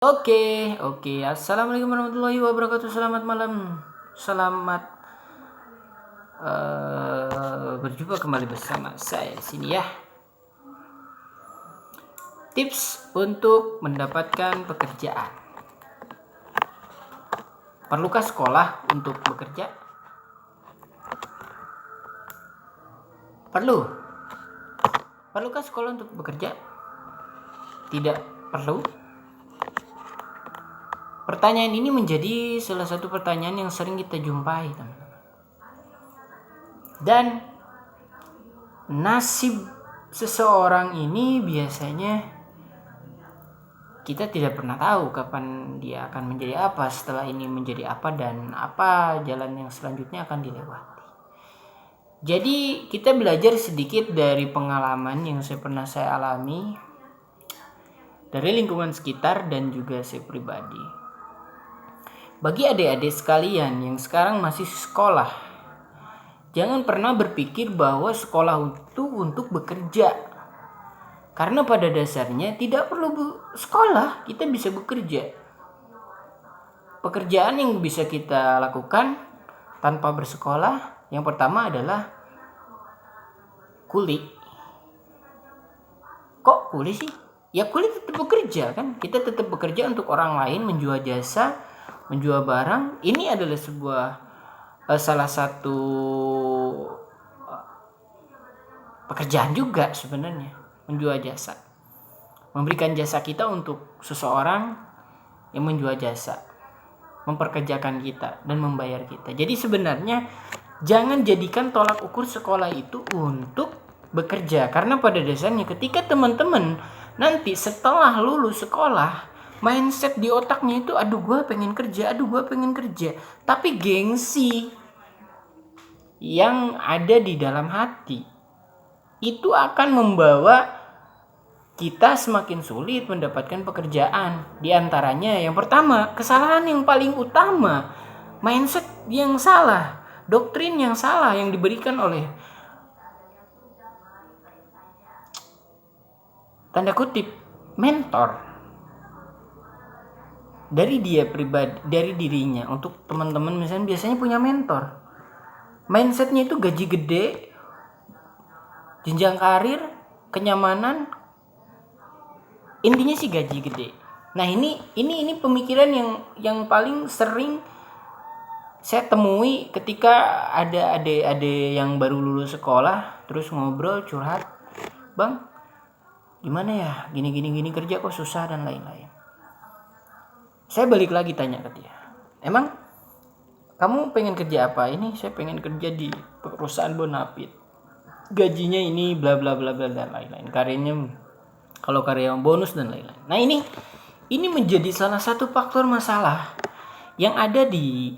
Oke. Assalamualaikum warahmatullahi wabarakatuh. Selamat malam. Selamat berjumpa kembali bersama saya di sini ya. Tips untuk mendapatkan pekerjaan. Perlukah sekolah untuk bekerja? Perlu. Perlukah sekolah untuk bekerja? Tidak perlu. Pertanyaan ini menjadi salah satu pertanyaan yang sering kita jumpai, teman-teman. Dan nasib seseorang ini biasanya kita tidak pernah tahu kapan dia akan menjadi apa, setelah ini menjadi apa, dan apa jalan yang selanjutnya akan dilewati. Jadi kita belajar sedikit dari pengalaman yang pernah saya alami dari lingkungan sekitar dan juga saya pribadi. Bagi adik-adik sekalian yang sekarang masih sekolah, jangan pernah berpikir bahwa sekolah itu untuk bekerja. Karena pada dasarnya tidak perlu sekolah, kita bisa bekerja. Pekerjaan yang bisa kita lakukan tanpa bersekolah, yang pertama adalah kuli. Kok kuli sih? Ya kuli tetap bekerja kan? Kita tetap bekerja untuk orang lain, menjual jasa, menjual barang. Ini adalah sebuah salah satu pekerjaan juga sebenarnya, menjual jasa, memberikan jasa kita untuk seseorang yang menjual jasa, memperkerjakan kita dan membayar kita. Jadi sebenarnya jangan jadikan tolak ukur sekolah itu untuk bekerja, karena pada dasarnya ketika teman-teman nanti setelah lulus sekolah, mindset di otaknya itu aduh gue pengen kerja, tapi gengsi yang ada di dalam hati itu akan membawa kita semakin sulit mendapatkan pekerjaan. Di antaranya yang pertama, kesalahan yang paling utama, mindset yang salah, doktrin yang salah yang diberikan oleh tanda kutip mentor dari dia pribadi, dari dirinya. Untuk teman-teman misalnya biasanya punya mentor, mindsetnya itu gaji gede, jenjang karir, kenyamanan, intinya sih gaji gede. Nah ini pemikiran yang paling sering saya temui ketika ada adik-adik yang baru lulus sekolah terus ngobrol curhat, bang gimana ya gini kerja kok susah dan lain-lain. Saya balik lagi tanya ke dia, emang kamu pengen kerja apa? Ini saya pengen kerja di perusahaan Bonafit, gajinya ini bla bla bla bla dan lain-lain, karirnya kalau karyawan bonus dan lain-lain. Nah ini menjadi salah satu faktor masalah yang ada di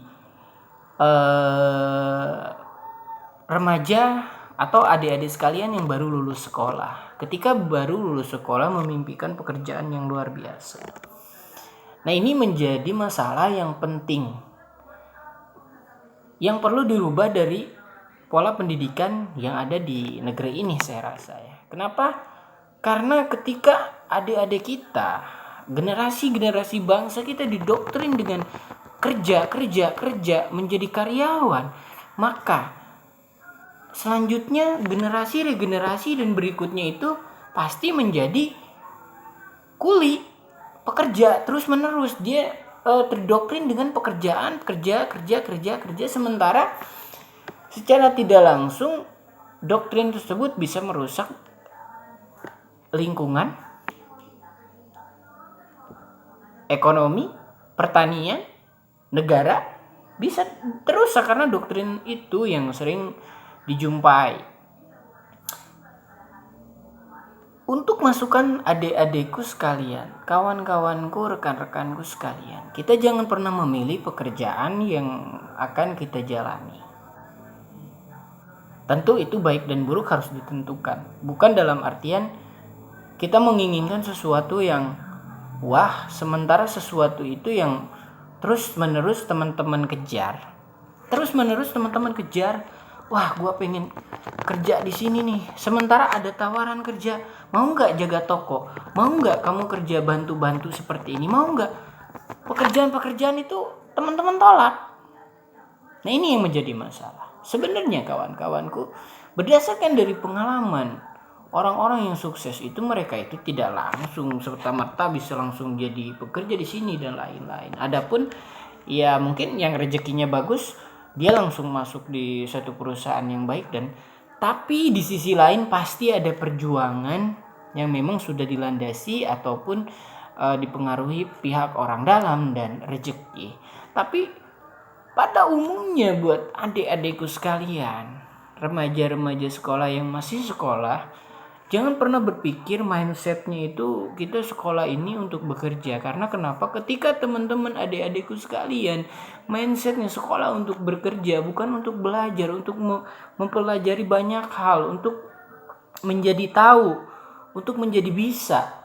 remaja atau adik-adik sekalian yang baru lulus sekolah. Ketika baru lulus sekolah memimpikan pekerjaan yang luar biasa. Nah ini menjadi masalah yang penting, yang perlu dirubah dari pola pendidikan yang ada di negeri ini, saya rasa ya. Kenapa? Karena ketika adik-adik kita, generasi bangsa kita didoktrin dengan kerja menjadi karyawan, maka selanjutnya regenerasi dan berikutnya itu pasti menjadi kuli, pekerja terus menerus. Dia terdoktrin dengan pekerjaan, kerja, sementara secara tidak langsung doktrin tersebut bisa merusak lingkungan, ekonomi, pertanian, negara, bisa terusak karena doktrin itu yang sering dijumpai. Untuk masukan adik-adikku sekalian, kawan-kawanku, rekan-rekanku sekalian, kita jangan pernah memilih pekerjaan yang akan kita jalani. Tentu itu baik dan buruk harus ditentukan. Bukan dalam artian kita menginginkan sesuatu yang wah, sementara sesuatu itu yang terus-menerus teman-teman kejar wah gue pengen kerja di sini nih, sementara ada tawaran kerja, mau nggak jaga toko, mau nggak kamu kerja bantu-bantu seperti ini, mau nggak? Pekerjaan-pekerjaan itu teman-teman tolak. Nah ini yang menjadi masalah. Sebenarnya kawan-kawanku, berdasarkan dari pengalaman orang-orang yang sukses itu, mereka itu tidak langsung serta-merta bisa langsung jadi pekerja di sini dan lain-lain. Adapun ya mungkin yang rezekinya bagus, dia langsung masuk di satu perusahaan yang baik, dan tapi di sisi lain pasti ada perjuangan yang memang sudah dilandasi ataupun dipengaruhi pihak orang dalam dan rezeki. Tapi pada umumnya buat adik-adikku sekalian, remaja-remaja sekolah yang masih sekolah, jangan pernah berpikir mindsetnya itu kita sekolah ini untuk bekerja. Karena kenapa? Ketika teman-teman adik-adikku sekalian mindsetnya sekolah untuk bekerja, bukan untuk belajar, untuk mempelajari banyak hal, untuk menjadi tahu, untuk menjadi bisa,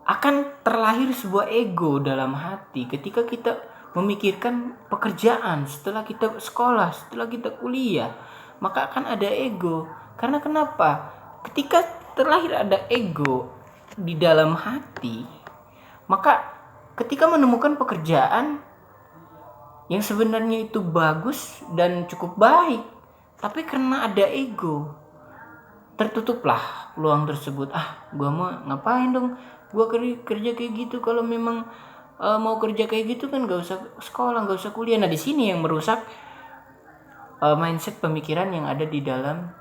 akan terlahir sebuah ego dalam hati ketika kita memikirkan pekerjaan setelah kita sekolah, setelah kita kuliah, maka akan ada ego. Karena kenapa? Ketika terlahir ada ego di dalam hati, maka ketika menemukan pekerjaan yang sebenarnya itu bagus dan cukup baik, tapi karena ada ego, tertutuplah peluang tersebut. Gua mau ngapain dong gua kerja kayak gitu? Kalau memang mau kerja kayak gitu kan gak usah sekolah, gak usah kuliah. Nah di sini yang merusak mindset pemikiran yang ada di dalam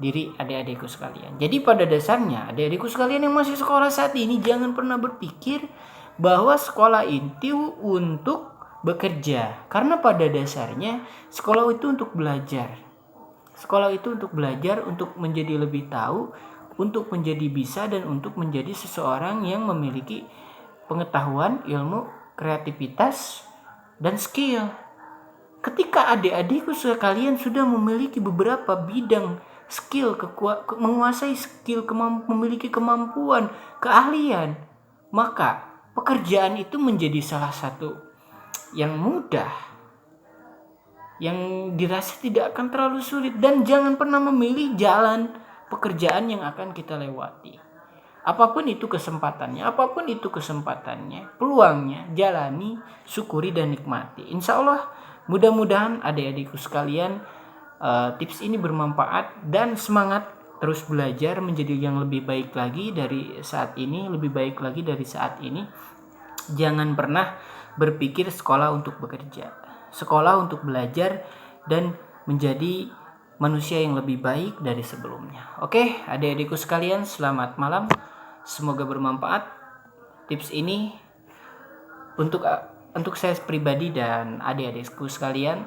diri adik-adikku sekalian. Jadi pada dasarnya adik-adikku sekalian yang masih sekolah saat ini, jangan pernah berpikir bahwa sekolah itu untuk bekerja. Karena pada dasarnya sekolah itu untuk belajar. Sekolah itu untuk belajar, untuk menjadi lebih tahu, untuk menjadi bisa, dan untuk menjadi seseorang yang memiliki pengetahuan, ilmu, kreativitas, dan skill. Ketika adik-adikku sekalian sudah memiliki beberapa bidang skill, menguasai skill, memiliki kemampuan, keahlian, maka pekerjaan itu menjadi salah satu yang mudah, yang dirasa tidak akan terlalu sulit. Dan jangan pernah memilih jalan pekerjaan yang akan kita lewati. Apapun itu kesempatannya, peluangnya, jalani, syukuri dan nikmati. Insya Allah mudah-mudahan adik-adikku sekalian tips ini bermanfaat, dan semangat terus belajar menjadi yang lebih baik lagi dari saat ini, lebih baik lagi dari saat ini. Jangan pernah berpikir sekolah untuk bekerja, sekolah untuk belajar dan menjadi manusia yang lebih baik dari sebelumnya. Oke, adik-adikku sekalian, selamat malam. Semoga bermanfaat tips ini untuk saya pribadi dan adik-adikku sekalian.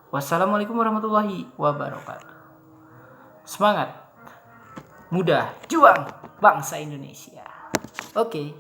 Wassalamualaikum warahmatullahi wabarakatuh. Semangat, muda, juang bangsa Indonesia. Oke.